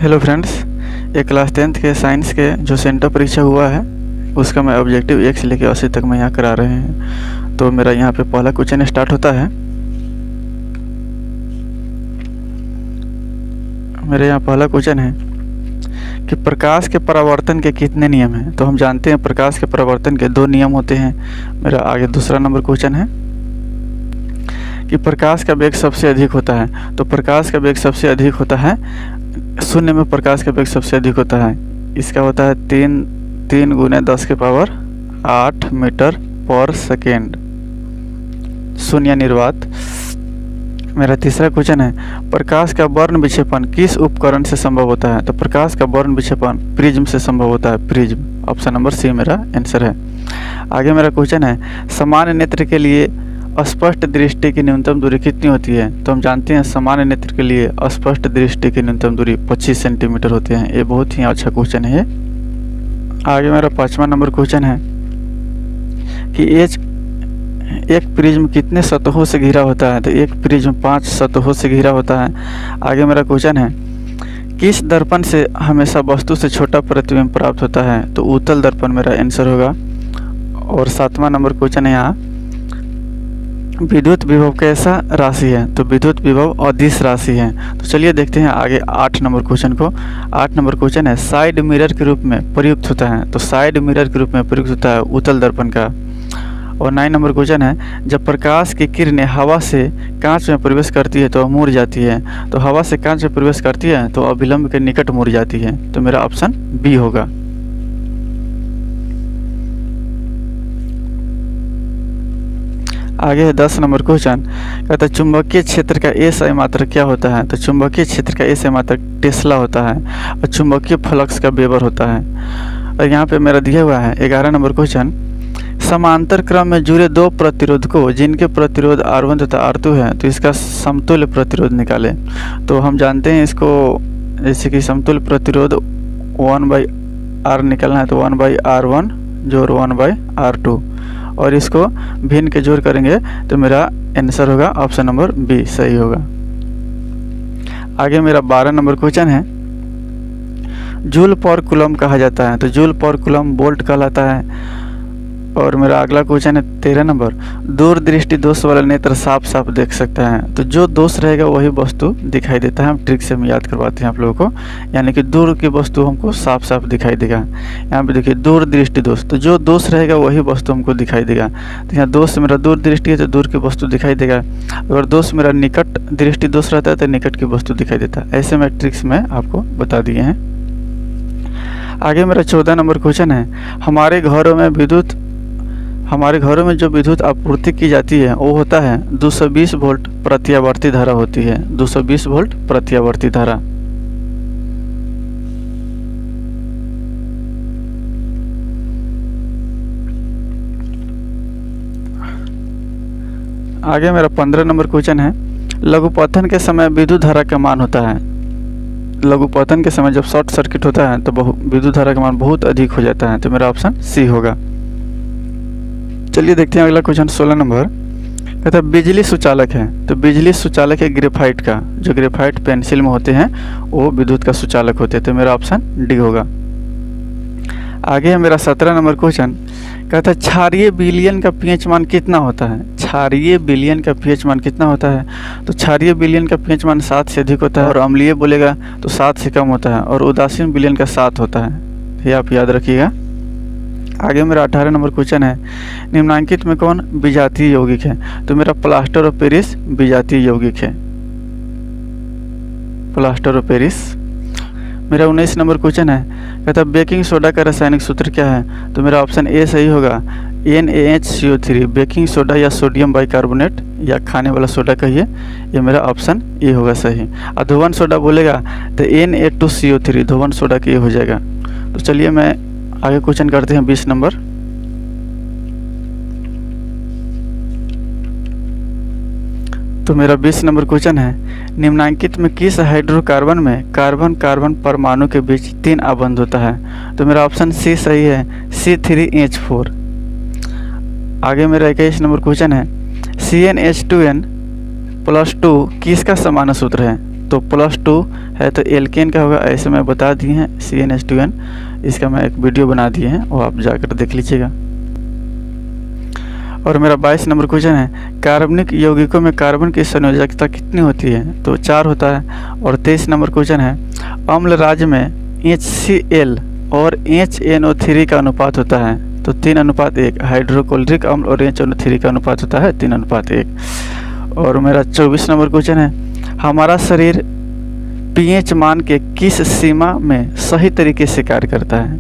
Hello friends, ये class 10th के science के जो सेंटर परीक्षा हुआ है उसका मैं ऑब्जेक्टिव 1 से लेकर 80 तक मैं यहाँ करा रहे हैं। तो मेरा यहाँ पे पहला क्वेश्चन स्टार्ट होता है। मेरे यहाँ पहला क्वेश्चन है कि प्रकाश के परावर्तन के कितने नियम हैं। तो हम जानते हैं प्रकाश के परावर्तन के 2 नियम होते हैं। मेरा आगे दूसरा नंबर क्वेश्चन है कि प्रकाश का वेग सबसे अधिक होता है। तो प्रकाश का वेग सबसे अधिक होता है शून्य में, प्रकाश का वेग सबसे अधिक होता है। इसका होता है 3 गुने 10 के पावर 8 मीटर पर सेकेंड, शून्य निर्वात। मेरा तीसरा क्वेश्चन है प्रकाश का वर्ण विक्षेपण किस उपकरण से संभव होता है। तो प्रकाश का वर्ण विक्षेपण प्रिज्म से संभव होता है, प्रिज्म। ऑप्शन नंबर सी मेरा आंसर है। आगे मेरा क्वेश्चन है सामान्य नेत्र के लिए स्पष्ट दृष्टि की न्यूनतम दूरी कितनी होती है। तो हम जानते हैं सामान्य नेत्र के लिए स्पष्ट दृष्टि की न्यूनतम दूरी 25 सेंटीमीटर होते हैं। ये बहुत ही अच्छा क्वेश्चन है। आगे मेरा 5वां नंबर क्वेश्चन है कि एक प्रिज्म कितने सतहों से घिरा होता है। तो एक प्रिज्म 5 सतहों से घिरा होता है। आगे मेरा क्वेश्चन है किस दर्पण से हमेशा वस्तु से छोटा प्रतिबिंब प्राप्त होता है। तो उत्तल दर्पण मेरा आंसर होगा। और 7वां नंबर क्वेश्चन है यहाँ विद्युत विभव कैसा राशि है। तो विद्युत विभव अदिश राशि है। तो चलिए देखते हैं आगे 8 नंबर क्वेश्चन को। 8 नंबर क्वेश्चन है साइड मिरर के रूप में प्रयुक्त होता है। तो साइड मिरर के रूप में प्रयुक्त होता है उत्तल दर्पण का। और 9 नंबर क्वेश्चन है जब प्रकाश की किरणें हवा से कांच में प्रवेश करती है तो मुड़ जाती है। तो हवा से कांच में प्रवेश करती है तो अभिलंब के निकट मुड़ जाती है। तो मेरा ऑप्शन बी होगा। आगे है 10 नंबर क्वेश्चन, कहता है चुंबकीय क्षेत्र का एसआई मात्रक क्या होता है। तो चुंबकीय क्षेत्र का एसआई मात्रक टेस्ला होता है और चुंबकीय फ्लक्स का वेबर होता है। और यहाँ पे मेरा दिया हुआ है 11 नंबर क्वेश्चन, समांतर क्रम में जुड़े 2 प्रतिरोध को जिनके प्रतिरोध R1 तथा R2 है तो इसका समतुल्य प्रतिरोध निकाले। तो हम जानते हैं इसको जैसे कि समतुल्य प्रतिरोध 1/R निकालना है तो 1/R1 जोड़ 1/R2 और इसको भिन्न के जोड़ करेंगे तो मेरा आंसर होगा ऑप्शन नंबर बी सही होगा। आगे मेरा 12 नंबर क्वेश्चन है जूल पर कूलम कहा जाता है। तो जूल पर कूलम वोल्ट कहलाता है। और मेरा अगला क्वेश्चन है 13 नंबर, दूरदृष्टि दोष वाला नेत्र साफ साफ देख सकता है। तो जो दोष रहेगा वही वस्तु दिखाई देता है। हम ट्रिक से हम याद करवाते हैं आप लोगों को, यानी कि दूर की वस्तु हमको साफ साफ दिखाई देगा। यहाँ पे देखिए दूरदृष्टि दोष, तो जो दोष रहेगा वही वस्तु हमको दिखाई देगा। तो यहाँ दोष मेरा दूरदृष्टि है तो दूर की वस्तु दिखाई देगा। अगर दोष मेरा निकट दृष्टि दोष रहता है तो निकट की वस्तु दिखाई देता है। ऐसे में ट्रिक्स में आपको बता दिए हैं। आगे मेरा 14 नंबर क्वेश्चन है हमारे घरों में जो विद्युत आपूर्ति की जाती है वो होता है 220 वोल्ट प्रत्यावर्ती धारा होती है। 220 वोल्ट प्रत्यावर्ती धारा। आगे मेरा 15 नंबर क्वेश्चन है लघुपतन के समय विद्युत धारा का मान होता है। लघुपतन के समय जब शॉर्ट सर्किट होता है तो विद्युत धारा का मान बहुत अधिक हो जाता है। तो मेरा ऑप्शन सी होगा। चलिए देखते हैं अगला क्वेश्चन 16 नंबर, कहता है बिजली सुचालक है। तो बिजली सुचालक है ग्रेफाइट का, जो ग्रेफाइट पेंसिल में होते हैं वो विद्युत का सुचालक होते हैं। तो मेरा ऑप्शन डी होगा। आगे है मेरा 17 नंबर क्वेश्चन, कहता है क्षारीय विलयन का पीएच मान कितना होता है। क्षारीय विलयन का पीएच मान कितना होता है। तो क्षारीय विलयन का पीएच मान 7 से अधिक होता है और अम्लीय बोलेगा तो 7 से कम होता है और उदासीन विलयन का 7 होता है। ये आप याद रखिएगा। आगे मेरा 18 नंबर क्वेश्चन है निम्नांकित में कौन विजातीय यौगिक है। तो मेरा प्लास्टर ऑफ पेरिस विजातीय यौगिक है, प्लास्टर ऑफ पेरिस। मेरा 19 नंबर क्वेश्चन है कहता है बेकिंग सोडा का रासायनिक सूत्र क्या है। तो मेरा ऑप्शन ए सही होगा NaHCO3। बेकिंग सोडा या सोडियम बाइकार्बोनेट या खाने वाला सोडा कहिए, ये मेरा ऑप्शन ए होगा सही। और धोवन सोडा बोलेगा तो Na2CO3 धोवन सोडा का ये हो जाएगा। तो चलिए मैं आगे क्वेश्चन करते हैं 20 नंबर। तो मेरा 20 नंबर क्वेश्चन है निम्नांकित में किस हाइड्रोकार्बन में कार्बन कार्बन परमाणु के बीच 3 आबंध होता है। तो मेरा ऑप्शन सी सही है, C3H4। आगे मेरा 21 नंबर क्वेश्चन है CnH2n+2 किसका समान सूत्र है। तो +2 है तो एल्केन का होगा, ऐसे मैं बता दिए हैं CnH2n। इसका मैं एक वीडियो बना दिए हैं, वो आप जाकर देख लीजिएगा। और मेरा 22 नंबर क्वेश्चन है, कार्बनिक यौगिकों में कार्बन की संयोजकता कितनी होती है? तो 4 होता है। और 23 नंबर क्वेश्चन है, अम्ल राज्य में HCl और HNO3 का अनुपात होता है तो 3:1। हाइड्रोक्लोरिक अम्ल और HNO3 का अनुपात होता है 3:1। और मेरा 24 नंबर क्वेश्चन है, हमारा शरीर pH मान के किस सीमा में सही तरीके से कार्य करता है?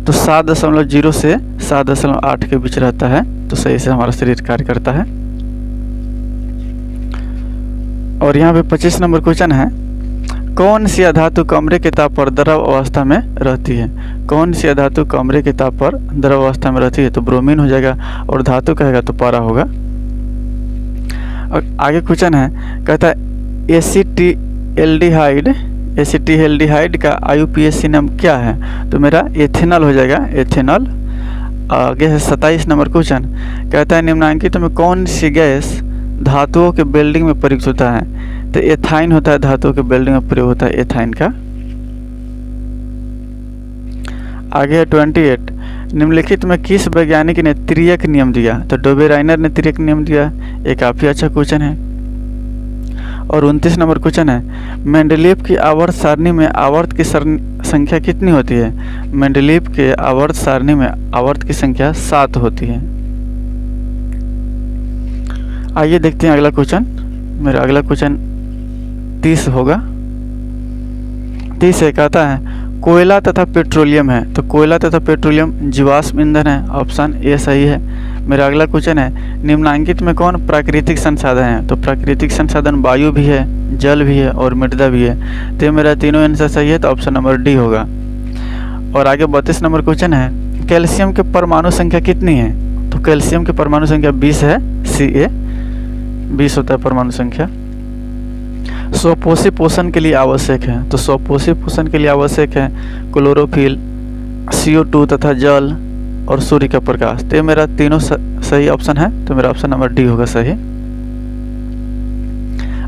तो 7.0 से 7.8 के बीच रहता है तो सही से हमारा शरीर कार्य करता है। और यहाँ पे 25 नंबर क्वेश्चन है, कौन सी धातु कमरे के ताप पर द्रव अवस्था में रहती है? कौन सी धातु कमरे के ताप पर द्रव अवस्था में रहती है? तो ब्रोमीन हो जाएगा। और धातु कहेगा तो पारा होगा। और आगे क्वेश्चन है, कहता है एसिटिल्डिहाइड का IUPAC नाम क्या है? तो मेरा एथेनॉल हो जाएगा, एथेनॉल। आगे है 27 नंबर क्वेश्चन, कहता है निम्नलिखित में कौन सी गैस धातुओं के वेल्डिंग में प्रयुक्त होता है? तो एथाइन होता है, धातुओं के वेल्डिंग में प्रयोग होता है एथाइन का। आगे है 28, निम्नलिखित में किस वैज्ञानिक ने त्रियक नियम दिया? तो डोबेराइनर ने त्रियक नियम दिया। ये काफ़ी अच्छा क्वेश्चन है। और 29 नंबर क्वेश्चन है, मेंडलीव की आवर्त सारणी में आवर्त की संख्या कितनी होती है? मेंडलीव के आवर्त सारणी में आवर्त की संख्या 7 होती है। आइए देखते हैं अगला क्वेश्चन। मेरा अगला क्वेश्चन 30 होगा। 30 कहता है, कोयला तथा पेट्रोलियम है तो कोयला तथा पेट्रोलियम जीवाश्म ईंधन है, ऑप्शन ए सही है। मेरा अगला क्वेश्चन है, निम्नलिखित में कौन प्राकृतिक संसाधन है? तो प्राकृतिक संसाधन वायु भी है, जल भी है और मृदा भी है। तो मेरा तीनों आंसर सही है तो ऑप्शन नंबर डी होगा। और आगे 32 नंबर क्वेश्चन है, कैल्शियम के परमाणु संख्या कितनी है? तो कैल्शियम की परमाणु संख्या 20 है, Ca 20 होता है परमाणु संख्या। स्वपोषी पोषण के लिए आवश्यक है तो स्वपोषी पोषण के लिए आवश्यक है क्लोरोफिल, CO2 तथा जल और सूर्य का प्रकाश। तो मेरा तीनों सही ऑप्शन है तो मेरा ऑप्शन नंबर डी होगा सही।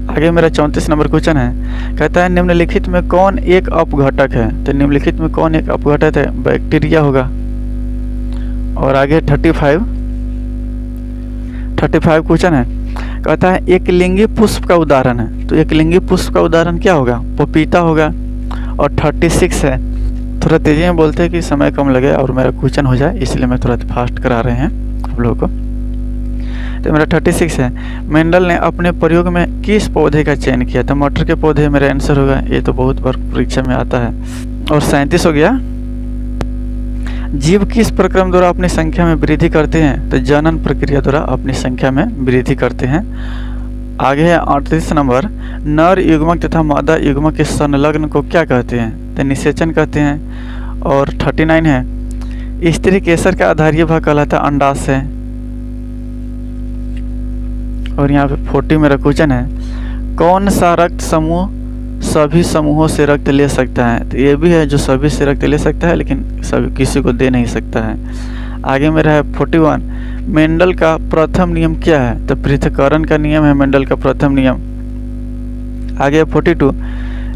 आगे मेरा 34 नंबर क्वेश्चन है, कहता है निम्नलिखित में कौन एक अपघटक है? तो निम्नलिखित में कौन एक अपघटक है? बैक्टीरिया होगा। और आगे 35 क्वेश्चन है, कहता है एक लिंगी पुष्प का उदाहरण है तो एक लिंगी पुष्प का उदाहरण क्या होगा? पपीता होगा। और 36 है, थोड़ा तेजी में बोलते हैं कि समय कम लगे और मेरा क्वेश्चन हो जाए, इसलिए मैं थोड़ा फास्ट करा रहे हैं आप लोगों को। तो मेरा 36 है, मेंडल ने अपने प्रयोग में किस पौधे का चयन किया? तो मटर के पौधे मेरा आंसर होगा। ये तो बहुत बार परीक्षा में आता है। और 37 हो गया, जीव किस प्रक्रम द्वारा अपनी संख्या में वृद्धि करते हैं? तो जनन प्रक्रिया द्वारा अपनी संख्या में वृद्धि करते हैं। आगे है 38 नंबर, नर युग्मक तथा मादा युग्मक के संलग्न को क्या कहते हैं? तो निषेचन कहते हैं। और 39 है, स्त्री केसर का आधारीय भाग कहलाता है अंडाशय। और यहाँ पे 40 मेरा क्वेश्चन है, कौन सा रक्त समूह सभी समूहों से रक्त ले सकता है? तो ये भी है जो सभी से रक्त ले सकता है लेकिन सभी किसी को दे नहीं सकता है। आगे मेरा है 41, मेंडल का प्रथम नियम क्या है? तो पृथक्करण का नियम है मेंडल का प्रथम नियम। आगे 42,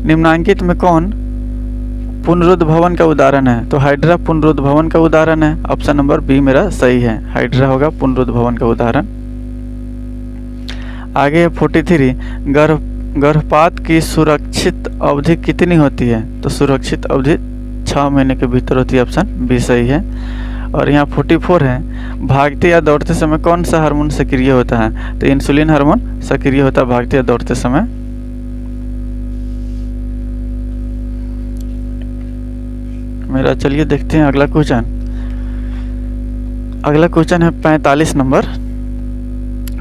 निम्नलिखित में कौन पुनरुद्भवन का उदाहरण है? तो हाइड्रा पुनरुद्भवन का उदाहरण है, ऑप्शन नंबर बी मेरा सही है, हाइड्रा होगा पुनरुद्भवन का उदाहरण। आगे 43, गर्भपात की सुरक्षित अवधि कितनी होती है? तो सुरक्षित अवधि 6 महीने के भीतर होती है, ऑप्शन बी सही है। और यहाँ 44 है, भागते या दौड़ते समय कौन सा हार्मोन सक्रिय होता है? तो इंसुलिन हार्मोन सक्रिय होता है भागते या दौड़ते समय। मेरा चलिए देखते हैं अगला क्वेश्चन। अगला क्वेश्चन है 45 नंबर।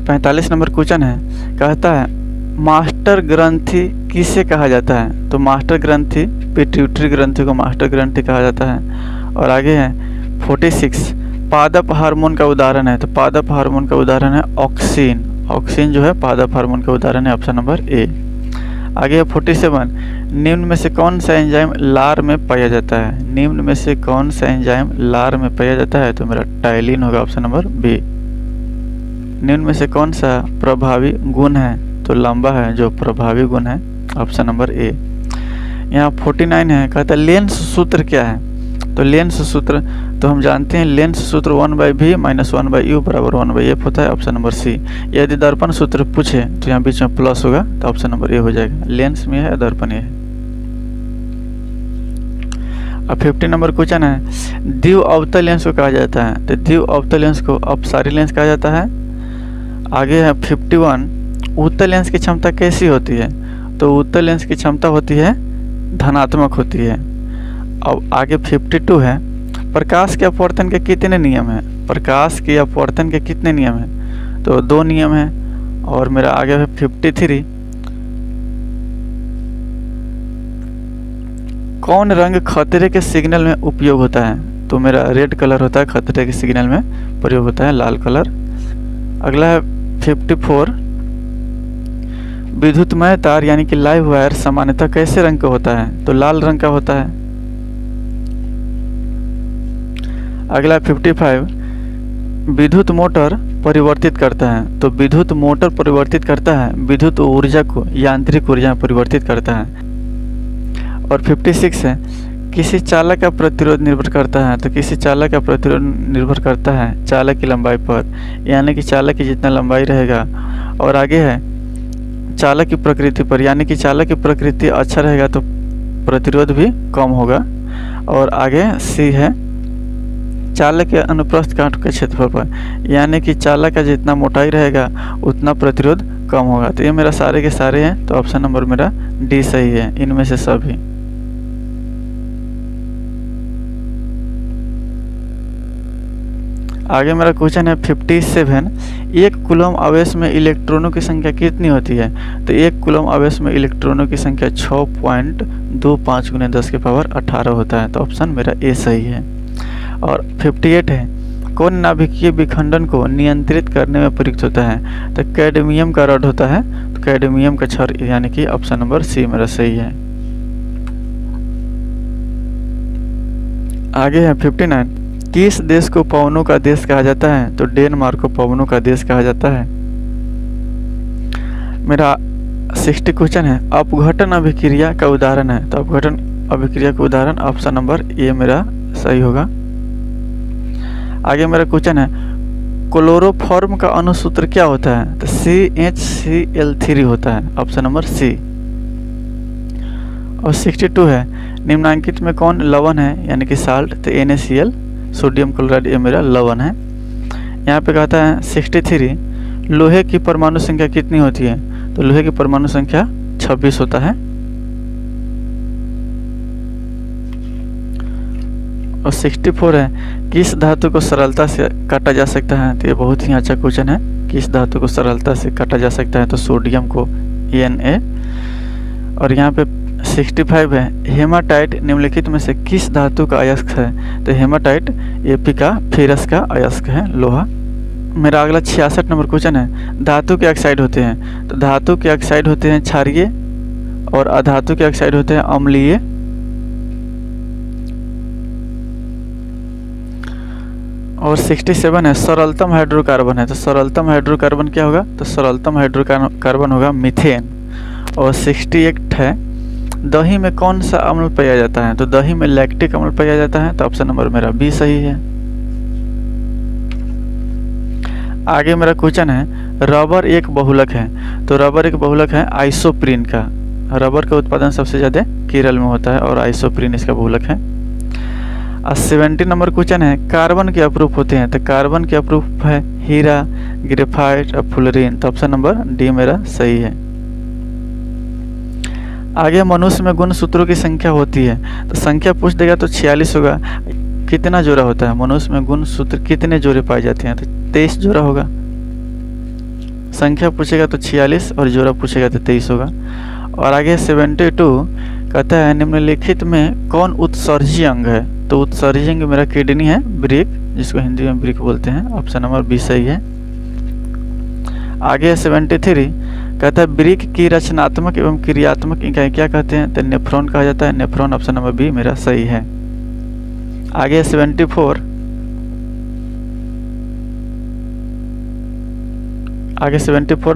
45 नंबर क्वेश्चन है, कहता है मास्टर ग्रंथि किसे कहा जाता है? तो मास्टर ग्रंथि पिट्यूटरी ग्रंथि को मास्टर ग्रंथि कहा जाता है। और आगे है 46, पादप हार्मोन का उदाहरण है। तो पादप हार्मोन का उदाहरण है ऑक्सिन। ऑक्सिन जो है पादप हार्मोन का उदाहरण है, ऑप्शन नंबर ए। आगे है 47, निम्न में से कौन सा एंजाइम लार में पाया जाता है? निम्न में से कौन सा एंजाइम लार में पाया जाता है? तो मेरा टाइलिन होगा, ऑप्शन नंबर बी। निम्न में से कौन सा प्रभावी गुण है? तो लंबा है जो प्रभावी गुण है, ऑप्शन नंबर ए। यहाँ 49 है, कहता है लेंस सूत्र क्या है। तो लेंस सूत्र तो हम जानते हैं, लेंस सूत्र 1/v माइनस 1/u बराबर 1/f होता है, ऑप्शन नंबर सी। यदि दर्पण सूत्र पूछे तो यहाँ बीच में प्लस होगा, तो ऑप्शन नंबर ए हो जाएगा। लेंस में है, दर्पण ये है। अब 50 नंबर क्वेश्चन है, द्वि अवतल लेंस को कहा जाता है। तो द्वि अवतल लेंस को अपसारी लेंस कहा जाता है। आगे है 51, उत्तल लेंस की क्षमता कैसी होती है। तो उत्तल लेंस की क्षमता होती है धनात्मक होती है। अब आगे 52 है, प्रकाश के अपवर्तन के कितने नियम हैं। प्रकाश के अपवर्तन के कितने नियम हैं। तो 2 नियम हैं। और मेरा आगे है 53, कौन रंग खतरे के सिग्नल में उपयोग होता है। तो मेरा रेड कलर होता है, खतरे के सिग्नल में प्रयोग होता है लाल कलर। अगला है 54, विद्युतमय तार यानी कि लाइव वायर सामान्यतः कैसे रंग का होता है। तो लाल रंग का होता है। अगला 55, विद्युत मोटर परिवर्तित करता है। तो विद्युत मोटर परिवर्तित करता है विद्युत ऊर्जा को यांत्रिक ऊर्जा में परिवर्तित करता है। और 56 है, किसी चालक का प्रतिरोध निर्भर करता है। तो किसी चालक का प्रतिरोध निर्भर करता है चालक की लंबाई पर, यानी कि चालक की जितना लंबाई रहेगा। और आगे है चालक की प्रकृति पर, यानी कि चालक की प्रकृति अच्छा रहेगा तो प्रतिरोध भी कम होगा। और आगे सी है, चालक के अनुप्रस्थ कांट के क्षेत्रफल पर, यानी कि चालक का जितना मोटाई रहेगा उतना प्रतिरोध कम होगा। तो ये मेरा सारे के सारे हैं, तो ऑप्शन नंबर मेरा डी सही है इनमें से सभी। आगे मेरा क्वेश्चन है 57, एक कूलम आवेश में इलेक्ट्रॉनों की संख्या कितनी होती है। तो एक कूलम आवेश में इलेक्ट्रॉनों की संख्या 6.25 × 10⁻18 होता है। तो ऑप्शन मेरा ए सही है। और 58 है, कौन नाभिकीय विखंडन को नियंत्रित करने में प्रयुक्त होता है। तो कैडमियम का रॉड होता है। तो कैडमियम का क्षार, यानी कि ऑप्शन नंबर सी मेरा सही है। आगे है 59, किस देश को पवनों का देश कहा जाता है। तो डेनमार्क को पवनों का देश कहा जाता है। मेरा 60 क्वेश्चन है, अपघटन अभिक्रिया का उदाहरण है। तो अपघटन अभिक्रिया का उदाहरण ऑप्शन नंबर ए मेरा सही होगा। आगे मेरा क्वेश्चन है, क्लोरोफॉर्म का अणुसूत्र क्या होता है। तो CHCl3 होता है, ऑप्शन नंबर सी। और 62 है, निम्नांकित में कौन लवण है, यानी कि साल्ट। तो NaCl, सोडियम क्लोराइड, ये मेरा लवण है। यहाँ पे कहता है 63, लोहे की परमाणु संख्या कितनी होती है। तो लोहे की परमाणु संख्या 26 होता है। और 64 है, किस धातु को सरलता से काटा जा सकता है। तो ये बहुत ही अच्छा क्वेश्चन है, किस धातु को सरलता से काटा जा सकता है। तो सोडियम को Na। और यहाँ पे 65 है, हेमाटाइट निम्नलिखित में से किस धातु का अयस्क है। तो हेमाटाइट Ap का फेरस का अयस्क है, लोहा। मेरा अगला 66 नंबर क्वेश्चन है, धातु के ऑक्साइड होते हैं। तो धातु के ऑक्साइड होते हैं क्षारीय, और अधातु के ऑक्साइड होते हैं अम्लीय। और 67 है, सरलतम हाइड्रोकार्बन है। तो सरलतम हाइड्रोकार्बन क्या होगा। तो सरलतम हाइड्रोकार्बन होगा मीथेन। और 68 है, दही में कौन सा अम्ल पाया जाता है। तो दही में लैक्टिक अम्ल पाया जाता है। तो ऑप्शन नंबर मेरा बी सही है। आगे मेरा क्वेश्चन है, रबर एक बहुलक है। तो रबर एक बहुलक है आइसोप्रीन का। रबर का उत्पादन सबसे ज़्यादा केरल में होता है, और आइसोप्रीन इसका बहुलक है। 70 नंबर क्वेश्चन है, कार्बन के अप्रूफ होते हैं। तो कार्बन के अप्रूफ है हीरा, ग्रेफाइट और फुलरीन। तो ऑप्शन नंबर डी मेरा सही है। आगे मनुष्य में गुणसूत्रों की संख्या होती है। तो संख्या पूछ देगा तो 46 होगा। कितना जोड़ा होता है मनुष्य में गुणसूत्र, कितने जोड़े पाए जाते हैं। तो 23 जोड़ा होगा। संख्या पूछेगा तो 46 और जोड़ा पूछेगा तो 23 होगा। और आगे 72 कहता है, निम्नलिखित में कौन उत्सर्जी अंग है। तो उत्सर्जी अंग मेरा किडनी है, ब्रिक, जिसको हिंदी में ब्रिक बोलते हैं। ऑप्शन नंबर बी सही है। आगे 73 कहता है, ब्रिक की रचनात्मक एवं क्रियात्मक इकाई क्या कहते हैं। तो नेफ्रॉन कहा जाता है, नेफ्रॉन। ऑप्शन नंबर बी मेरा सही है। आगे 74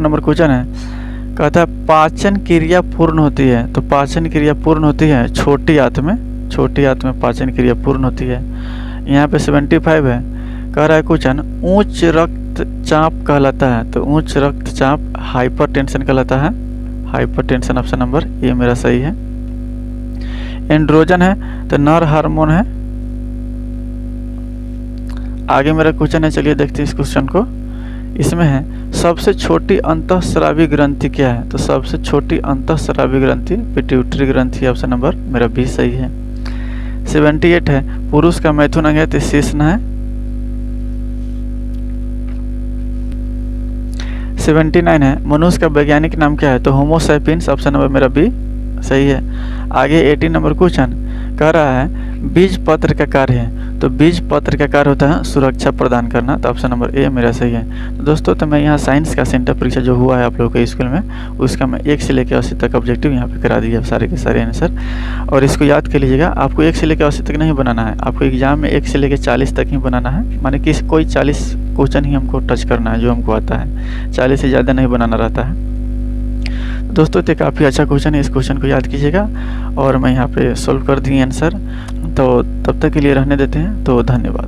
नंबर क्वेश्चन है, कहता है पाचन क्रिया पूर्ण होती है, तो पाचन क्रिया पूर्ण होती है छोटी आंत में पाचन क्रिया पूर्ण होती है। यहाँ पे 75 है, कह रहा है क्वेश्चन उच्च रक्तचाप कहलाता है, तो उच्च रक्तचाप हाइपरटेंशन कहलाता है, हाइपरटेंशन ऑप्शन नंबर ए मेरा सही है। एंड्रोजन है तो नर हार्मोन है। आगे मेरा क्वेश्चन है, चलिए देखते हैं इस क्वेश्चन को। इसमें है सबसे छोटी अंतःस्रावी ग्रंथि क्या है, तो सबसे छोटी अंतःस्रावी ग्रंथि पिट्यूटरी ग्रंथि, ऑप्शन नंबर मेरा बी सही है। 78 है पुरुष का मैथुन अंग है तो शेषन है। 79 है मनुष्य का वैज्ञानिक नाम क्या है, तो होमो सैपियंस, ऑप्शन नंबर मेरा बी सही है। आगे 18 नंबर क्वेश्चन कह रहा है बीज पत्र का कार्य है, तो बीज पत्र का कार्य होता है सुरक्षा प्रदान करना, तो ऑप्शन नंबर ए मेरा सही है। तो दोस्तों तो मैं यहाँ साइंस का सेंटर परीक्षा जो हुआ है आप लोगों के स्कूल में, उसका मैं 1 से लेकर 80 तक ऑब्जेक्टिव यहाँ पे करा दिया सारे के सारे आंसर। और इसको याद कर लीजिएगा, आपको 1 से लेकर 80 तक नहीं बनाना है, आपको एग्जाम में 1 से लेकर 40 तक ही बनाना है, माने कि कोई 40 क्वेश्चन ही हमको टच करना है जो हमको आता है, 40 से ज़्यादा नहीं बनाना रहता है। दोस्तों तो काफ़ी अच्छा क्वेश्चन है, इस क्वेश्चन को याद कीजिएगा और मैं यहाँ पे सॉल्व कर दी आंसर। तो तब तक के लिए रहने देते हैं, तो धन्यवाद।